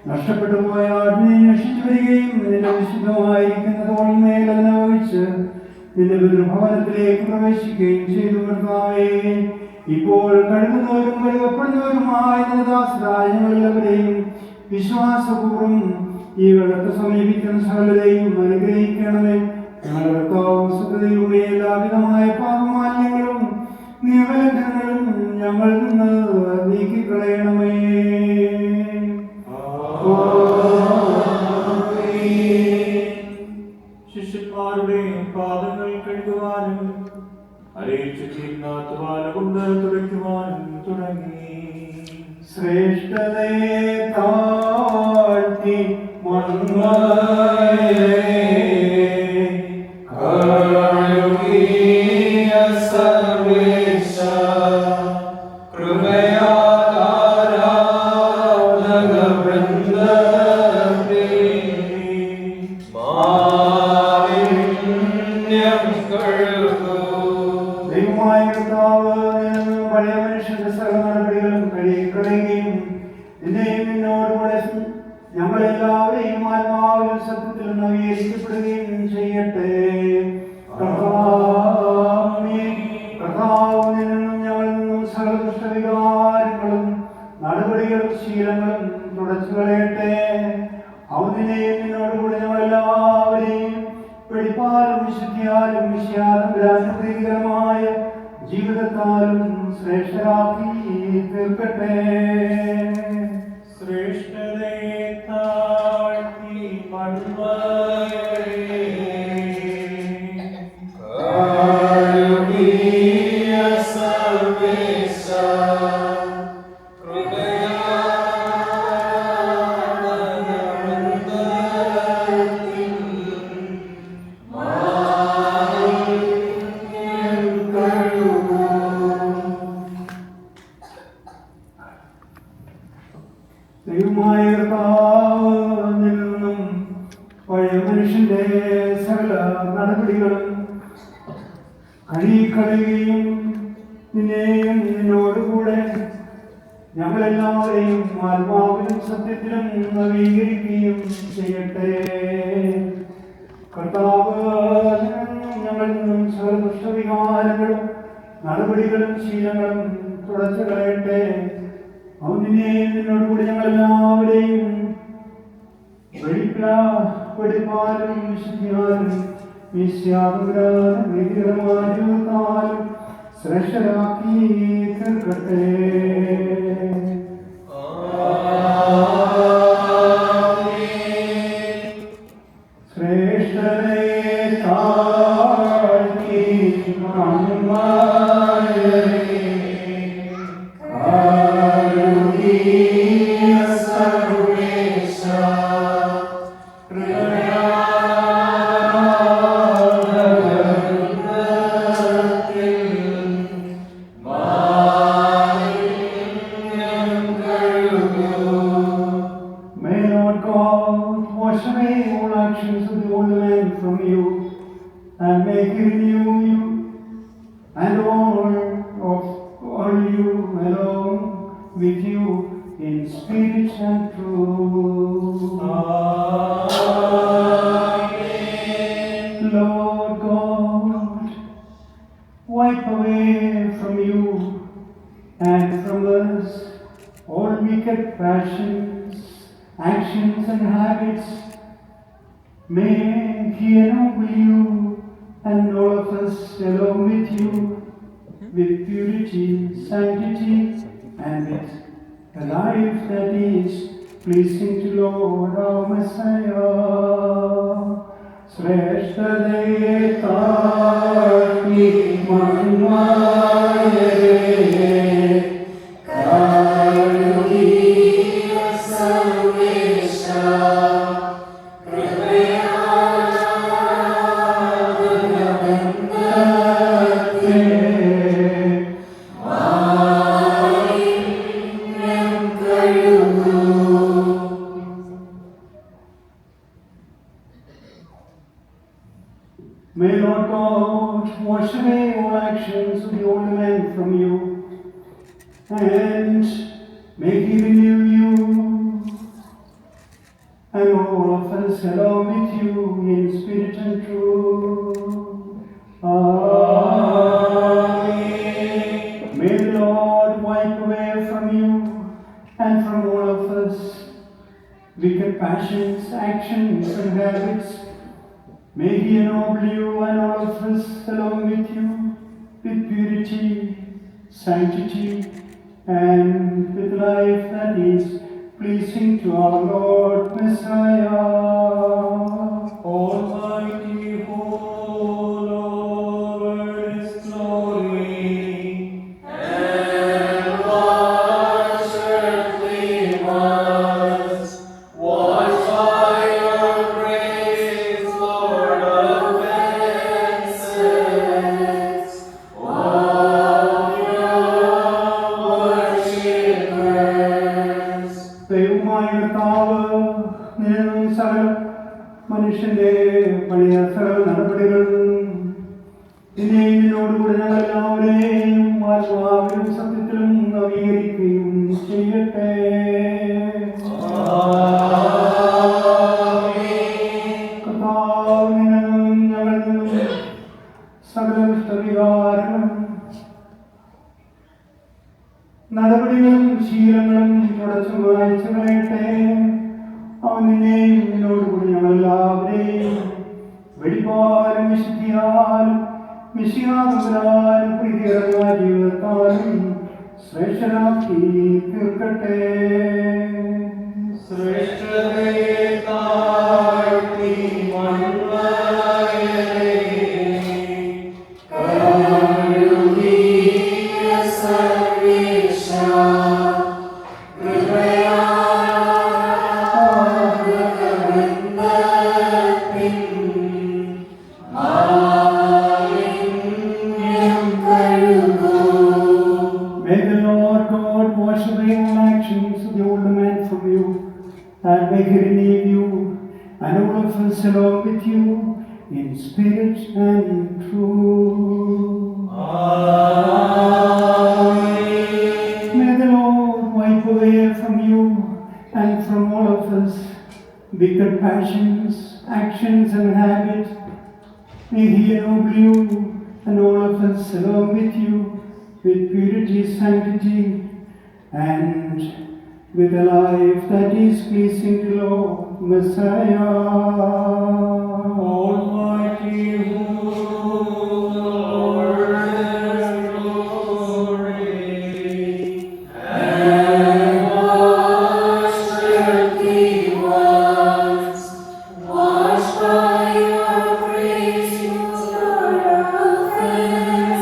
നഷ്ടപ്പെട്ടു പോയ ആജ്ഞയെ അന്വേഷിച്ചു വരികയും നിന്റെ വിശുദ്ധമായിരിക്കുന്ന തോളിന്മേൽ അനുഭവിച്ച് നിന്റെ പിതൃഭവനത്തിലേക്ക് പ്രവേശിക്കുകയും ചെയ്തു. കർത്താവേ, ഇപ്പോൾ കഴുകുന്നവരും കഴുകപ്പെടുന്നവരുമായ ദാസരായ ഞങ്ങളെല്ലാവരെയും വിശ്വാസപൂർവ്വം ഈ വെള്ളത്തെ സമീപിക്കുന്ന സകലരെയും അനുഗ്രഹിക്കണമേ. ഞങ്ങളുടെ കർത്താവും സുഖതയുടെ എല്ലാവിധമായ പാപമാലിന്യങ്ങളും നിയമലംഘനങ്ങളും ഞങ്ങളിൽ നിന്ന് നീക്കിക്കളയണമേ. ശിഷ്യന്മാരുടെ പാദങ്ങൾ കഴുകുവാനും അറിയിച്ചിരുന്ന തുവാല കൊണ്ട് തുടയ്ക്കുവാനും തുടങ്ങി. ശ്രേഷ്ഠതയെ താഴ്ത്തി ഞങ്ങളെല്ലാവരെയും ആത്മാവിലും സത്യത്തിലും നവീകരിക്കപ്പെടുകയും ചെയ്യട്ടെ. കർത്താവിൽ നിന്നും ഞങ്ങളിൽ നിന്നും സകല ദുഷ്ടവികാരങ്ങളും നടപടികളും ശീലങ്ങളും തുടച്ചു കളയട്ടെ. അവനെയും നിന്നോടുകൂടെ ഞങ്ങളെല്ലാവരെയും വെളിപ്പാലും വിശുദ്ധിയാലും വിഷയാനുഗ്രഹമായ ജീവിതത്താലും ശ്രേഷ്ഠരാക്കി തീർക്കട്ടെ. ശ്രേഷ്ഠതയെ താഴ്ത്തി ദൈവമായ കർത്താവിൽ നിന്നും പഴയ മനുഷ്യന്റെ സകല നടപടികളും കഴുകിക്കളയുകയും നിന്നെയും നിന്നോടുകൂടെ ഞങ്ങളെല്ലാവരെയും ആത്മാവിലും സത്യത്തിലും നവീകരിക്കുകയും ചെയ്യട്ടെ. കർത്താവ് ഞങ്ങളിൽ നിന്നും സകല ദുഷ്ടവികാരങ്ങളും നടപടികളും ശീലങ്ങളും തുടച്ചു കളയട്ടെ. അവനെയും നിന്നോടുകൂടി ഞങ്ങളെല്ലാവരെയും വെടിപ്പാലും വിശുദ്ധിയാലും വിശ്വാസമായും ശ്രേഷ്ഠരാക്കി തീർക്കട്ടെ. ശ്രേഷ്ഠതയെ താഴ്ത്തി and make renew you and all you alone with you in spirit and truth. Amen. Lord God, wipe away from you and from us all wicked passions, actions and habits. May He ennoble you and all of us along with you with purity, sanctity, and with a life that is pleasing to Lord our Messiah. Shresthaye taati manmaye karugiya sarvesha kripaya wash away all actions of the old man from you, and may He renew you and all of us along with you in spirit and truth. Amen. May the Lord wipe away from you and from all of us wicked passions, actions and habits. May He ennoble you and all of us along with you with purity, sanctity, and with life that is pleasing to our Lord Messiah. Almighty, whole Lord is glory. And wash earthly ones, washed by your grace, Lord of vengeance, all your worshippers. ദൈവമായ കർത്താവ് നിന്നും സകല മനുഷ്യന്റെ പഴയ സകല നടപടികളും നിന്നോടുകൂടി ഞങ്ങളെല്ലാവരെയും ആത്മാവിലും സത്യത്തിലും നവീകരിക്കുകയും ചെയ്യട്ടെ. കർത്താവ് നിന്നും ഞങ്ങളിൽ നിന്നും സകല ദുഷ്ടവികാരങ്ങളും നടപടികളും ശീലങ്ങളും തുടച്ചു മായ്ച്ചു കളയട്ടെ. അവൻ നിന്നെയും നിന്നോടുകൂടി ഞങ്ങളെല്ലാവരെയും വെടിപ്പാലും വിശുദ്ധിയാലും മിശിഹാതമ്പുരാനും പ്രീതികരമായ ജീവിതത്താലും ശ്രേഷ്ഠരാക്കി തീർക്കട്ടെ. ശ്രേഷ്ഠതയെ താഴ്ത്തി മൺമയനെ കരുണീയ സർവേശ കൃപയാവൃന്ദത്തിൻ മാലിന്യം കഴുകൂ. May the Lord God wash away all actions of the old man from you, and may He renew you and all of us along with you in spirit and truth. Amen. May the Lord wipe away from you and from all of us wicked passions, actions and habits. May He ennoble you and all of us along with you with purity, sanctity, and with a life that is pleasing to Lord Messiah. Almighty, whole Lord is glory. And wash earthly ones, washed by your grace, Lord of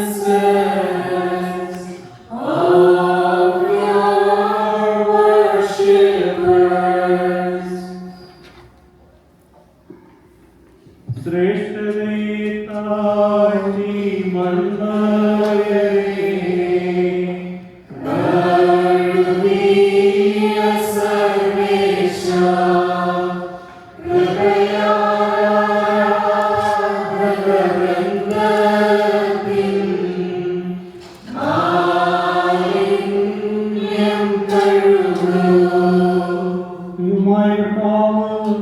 vengeance, all your worshippers. ശ്രേഷ്ഠതയെ താഴ്ത്തി മൺമയനെ കരുണീയ സർവേശ കൃപയാവൃന്ദത്തിൻ മാലിന്യം കഴുകൂ. ദൈവമായ കർത്താവ്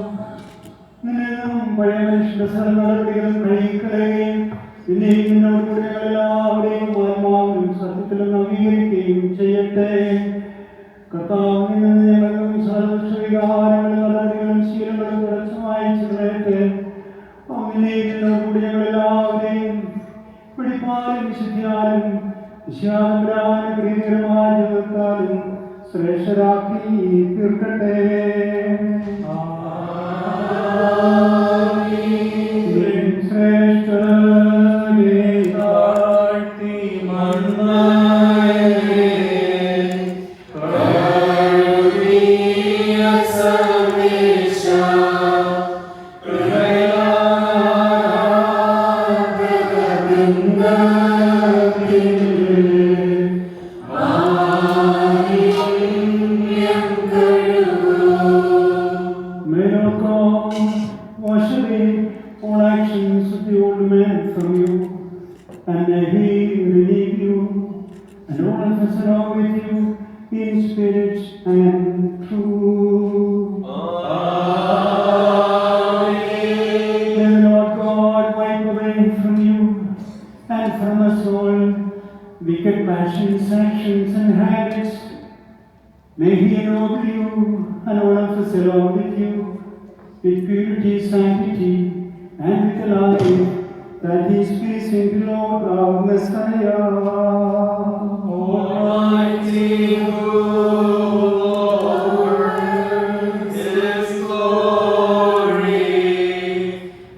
നിന്നെയും പഴയ മനുഷ്യന്റെ സകല നടപടികളും കഴുകിക്കളയുകയും നിന്നെയും നിന്നോടുകൂടി ഞങ്ങളെല്ലാവരെയും ആത്മാവിലും സത്യത്തിലും നവീകരിക്കുകയും ചെയ്യട്ടെ. കർത്താവ് നിന്ന് ഞങ്ങളും സർവ്വവികാരങ്ങളും നടപടികളും ശീലങ്ങളും തുടച്ചു മായ്ച്ചു കളയട്ടെ. നിന്നെയും നിന്നോടുകൂടി ഞങ്ങളെല്ലാവരെയും പിടിപ്പാലും വിശുദ്ധിയാലും വിശ്വാസപരാനും പ്രീതികരമായ ജീവിതത്താലും ശ്രേഷ്ഠരാക്കി തീർക്കട്ടെ. ശ്രേഷ്ഠതയെ താഴ്ത്തി മൺമയനെ കരുണീയ സർവേശ കൃപയാവൃന്ദത്തിൻ മാലിന്യം കഴുകൂ. May Lord God wash away all actions of the old man from you, and may He relieve you, and all of us along with you, in spirit and truth. May the Lord God wipe away from you and from us all wicked passions, actions, and habits. May He ennoble you and all of us along with you with purity, sanctity, and with a life that is pleasing to Lord our Messiah. Almighty Lord, His glory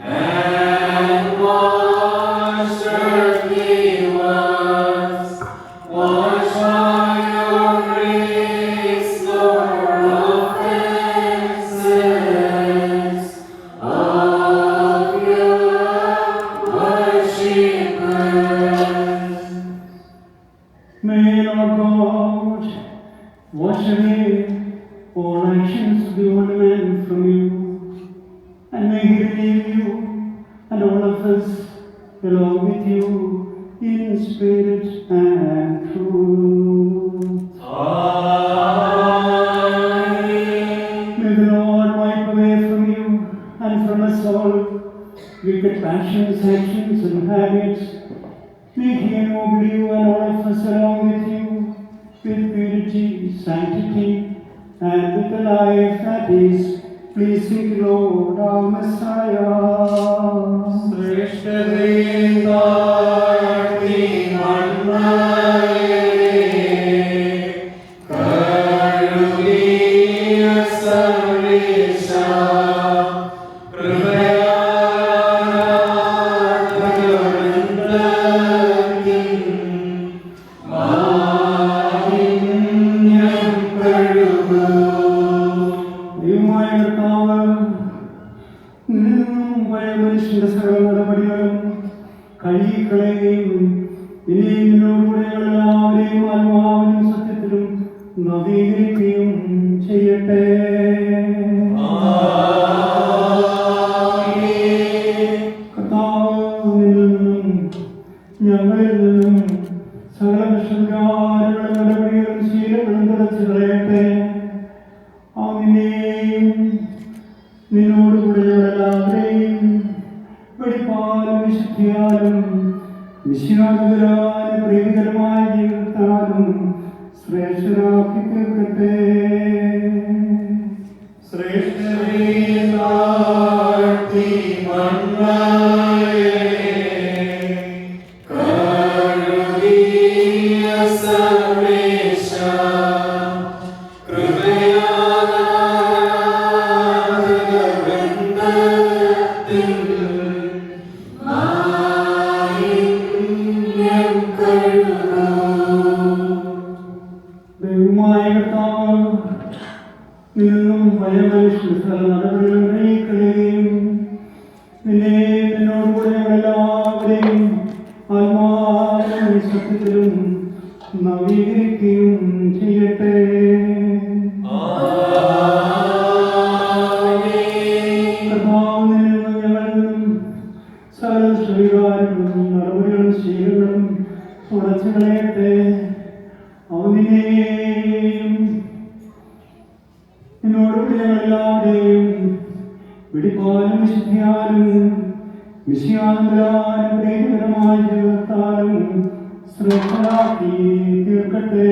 and wash earthly ones, wash by your grace, Lord, offenses of your worshippers. May Lord God wash away all actions of the old man from you, and may He relieve you and all of us along with you in spirit and truth. Amen. May the Lord wipe away from you and from us all wicked passions, actions, and habits. May He ennoble you and all of us along with you with purity, sanctity, and with a life that is pleasing to Lord our Messiah. ദൈവമായ കർത്താവ് നിന്നും പഴയ മനുഷ്യന്റെ സകല നടപടികളും കഴുകിക്കളയുകയും ഇനിയും നിന്നോടുകൂടെ എല്ലാവരെയും ആത്മാവിനും സത്യത്തിലും നവീകരിക്കുകയും ചെയ്യട്ടെ. കർത്താവ് നിന്നും ഞങ്ങളിൽ നിന്നും സകല വിഷമകാരങ്ങളും നടപടികളും ശീലങ്ങളും തുടച്ചു കളയട്ടെ. അവനെയും നിന്നോടുകൂടെയുള്ളവരെയും വെളിപ്പാലും വിശുദ്ധിയാലും വിശ്വാസകരായ പ്രീതികരമായ ജീവിതത്താലും ശ്രേഷ്ഠരാക്കി തീർക്കട്ടെ. ദൈവമായ കർത്താവ് നിന്നും പഴയ മനുഷ്യന്റെ സകല നടപടികളും കഴുകിക്കളയുകയും നിന്നോടുകൂടെ എല്ലാവരെയും ആത്മാവിലും സത്യത്തിലും നവീകരിക്കുകയും ചെയ്യട്ടെ. കർത്താവ് നിന്നും ഞങ്ങളിലും സകല സ്വീകാര്യങ്ങളും നടപടികളും ശീലങ്ങളും തുടച്ചു കളയട്ടെ. അവനെയും നിന്നോടുകൂടി ഞങ്ങളെല്ലാവരെയും വെടിപ്പാലും വിശുദ്ധിയാലും വിഷയാന്തരാലും പ്രീതികരമായ ജീവിതത്താലും ശ്രേഷ്ഠരാക്കി തീർക്കട്ടെ.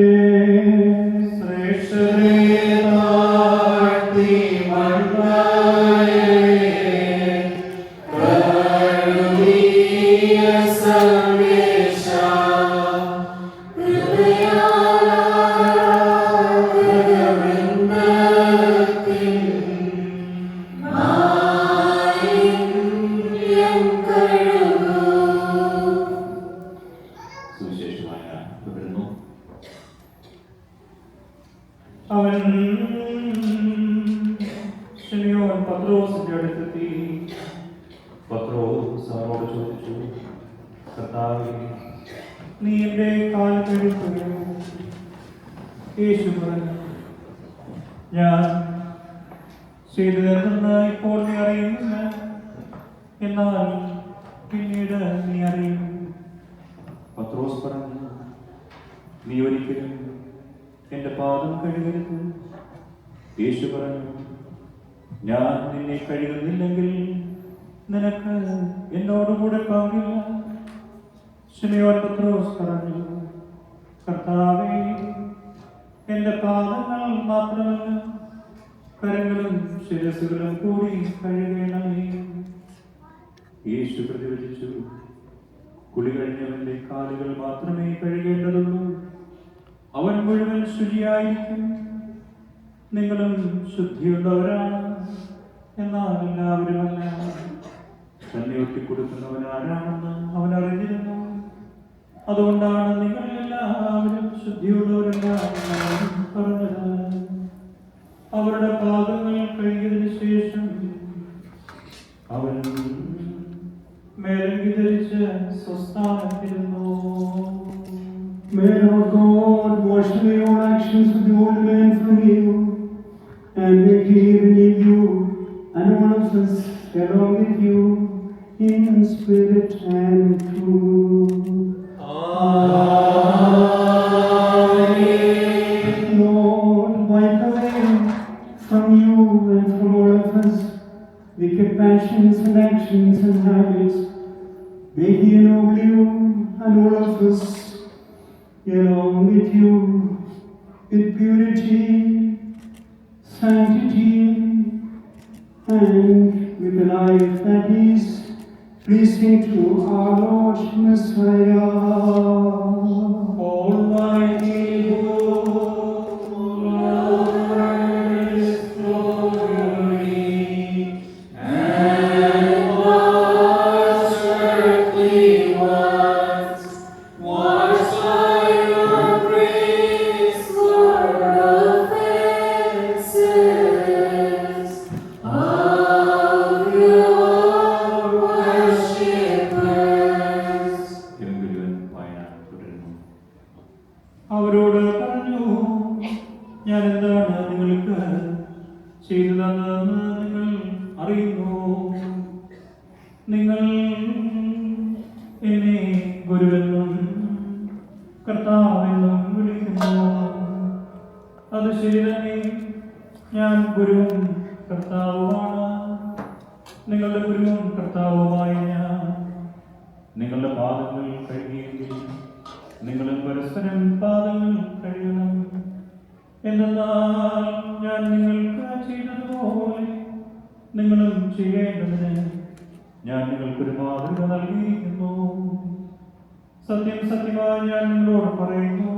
അവൻ ശിമയോൻ പത്രോസിന്റെ അടുത്തെത്തി. പത്രോസ് അവനോട് ചോദിച്ചു, കർത്താവേ, നീ എന്റെ കാൽ കഴുകുകയോ? യേശു പറഞ്ഞു, ഞാൻ ചെയ്തതെന്ന് ഇപ്പോൾ നീ അറിയുന്നില്ല, എന്നാൽ പിന്നീട് നീ അറിയും. ഒരിക്കലും എന്റെ പാദം കഴുകരുത്. യേശു പറഞ്ഞു, ഞാൻ നിന്നെ കഴുകുന്നില്ലെങ്കിൽ നിനക്ക് എന്നോടുകൂടെ പങ്കില്ല. ശിമയോൻ പത്രോസ് പറഞ്ഞു, കർത്താവേ, എന്റെ പാദങ്ങൾ മാത്രമല്ല, കരങ്ങളും ശിരസുകളും കൂടി കഴുകണമേ. യേശു പ്രതിവചിച്ചു, കുളി കഴിഞ്ഞവന്റെ കാലുകൾ മാത്രമേ കഴുകേണ്ടതുള്ളൂ, അവൻ മുഴുവൻ ശുചിയായിരിക്കും. നിങ്ങളും ശുദ്ധിയുള്ളവരാണ്, എന്നാൽ എല്ലാവരുമല്ല. തന്നെ ഒറ്റിക്കൊടുക്കുന്നവൻ ആരാണെന്ന് അവൻ അറിഞ്ഞിരുന്നു. അതുകൊണ്ടാണ് നിങ്ങൾ എല്ലാവരും ശുദ്ധിയുള്ളവരല്ല പറഞ്ഞത്. അവരുടെ പാദങ്ങൾ കഴുകിയതിനു ശേഷം അവൻ മേലങ്കി ധരിച്ച് സ്വസ്ഥാനത്തിരുന്നു. May Lord God wash away all actions of the old man from you, and may He relieve you and all of us along with you in spirit and truth. Amen. Lord, wipe away from you and from all of us wicked passions and actions and habits. May He ennoble you and all of us along with you with purity, sanctity, and with a life that is pleasing to our Lord Messiah. Almighty Lord, glory And wash earthly ones, washed by your grace, Lord, offenses of your worshippers. Thiruvananthapuram Wayanad തുടരുന്നു. അവരോട് പറഞ്ഞു, ഞാൻ എന്താണ് നിങ്ങൾക്ക് ചെയ്തതെന്ന് നിങ്ങൾ അറിയുന്നു. നിങ്ങൾ എന്നെ ഗുരുവെന്നും കർത്താവെന്നും വിളിക്കുന്നു. അത് ശരി തന്നെ, ഞാൻ ഗുരുവും കർത്താവുമാണ്. നിങ്ങളുടെ ഗുരുവും കർത്താവുമായ ഞാൻ നിങ്ങളുടെ പാദങ്ങൾ കഴുകിയെങ്കിൽ നിങ്ങളും പരസ്പരം പാദങ്ങൾ കഴുകണം. എന്നാൽ ഞാൻ നിങ്ങൾക്ക് ചെയ്തതുപോലെ നിങ്ങളും ചെയ്യേണ്ടതിന് ഞാൻ നിങ്ങൾക്കൊരു മാതൃക നൽകിയിരിക്കുന്നു. സത്യം സത്യമായി ഞാൻ നിങ്ങളോട് പറയുന്നു,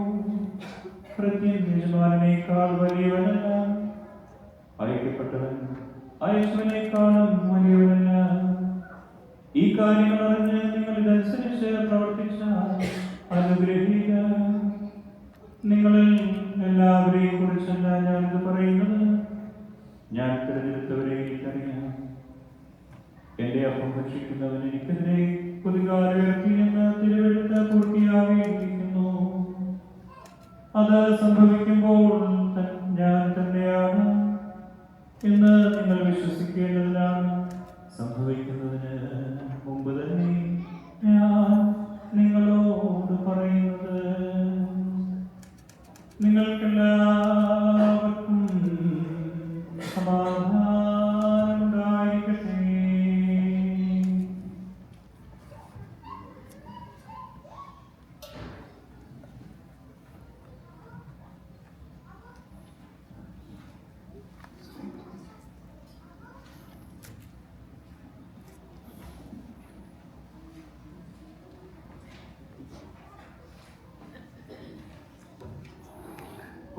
പ്രത്യേക യജമാനേക്കാൾ വലിയവനല്ല, അയക്കപ്പെട്ടവൻ അയച്ചവനേക്കാളും വലിയവനല്ല. ഈ കാര്യങ്ങൾ അറിഞ്ഞ് നിങ്ങൾ ഇതനുസരിച്ച് പ്രവർത്തിച്ചാൽ അനുഗ്രഹിക്കുക. നിങ്ങളിൽ എല്ലാവരെയും കുറിച്ചല്ല ഞാനിത് പറയുന്നത്, ഞാൻ തിരഞ്ഞെടുത്തവരെ എനിക്കറിയാം. എന്റെ അപ്പം ഭക്ഷിക്കുന്നവൻ എനിക്കെതിരെ പ്രതികാരത്തി എന്ന് തിരുവെടുത്ത് പൂർത്തിയാകിയിരിക്കുന്നു. അത് സംഭവിക്കുമ്പോൾ ഞാൻ തന്നെയാണ് എന്ന് നിങ്ങൾ വിശ്വസിക്കേണ്ടതിനാണ്. സംഭവിക്കുന്നതിന് മുമ്പ് തന്നെ ഞാൻ നിങ്ങളോട് പറയുന്നത്. നിങ്ങൾക്കെല്ലാവർക്കും സമാധാനം ഉണ്ടായിരിക്കട്ടെ.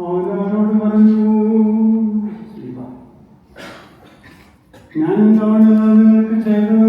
അവനോട് പറഞ്ഞു, ഞാൻ എന്താണ് നിങ്ങൾക്ക് ചെയ്തത്?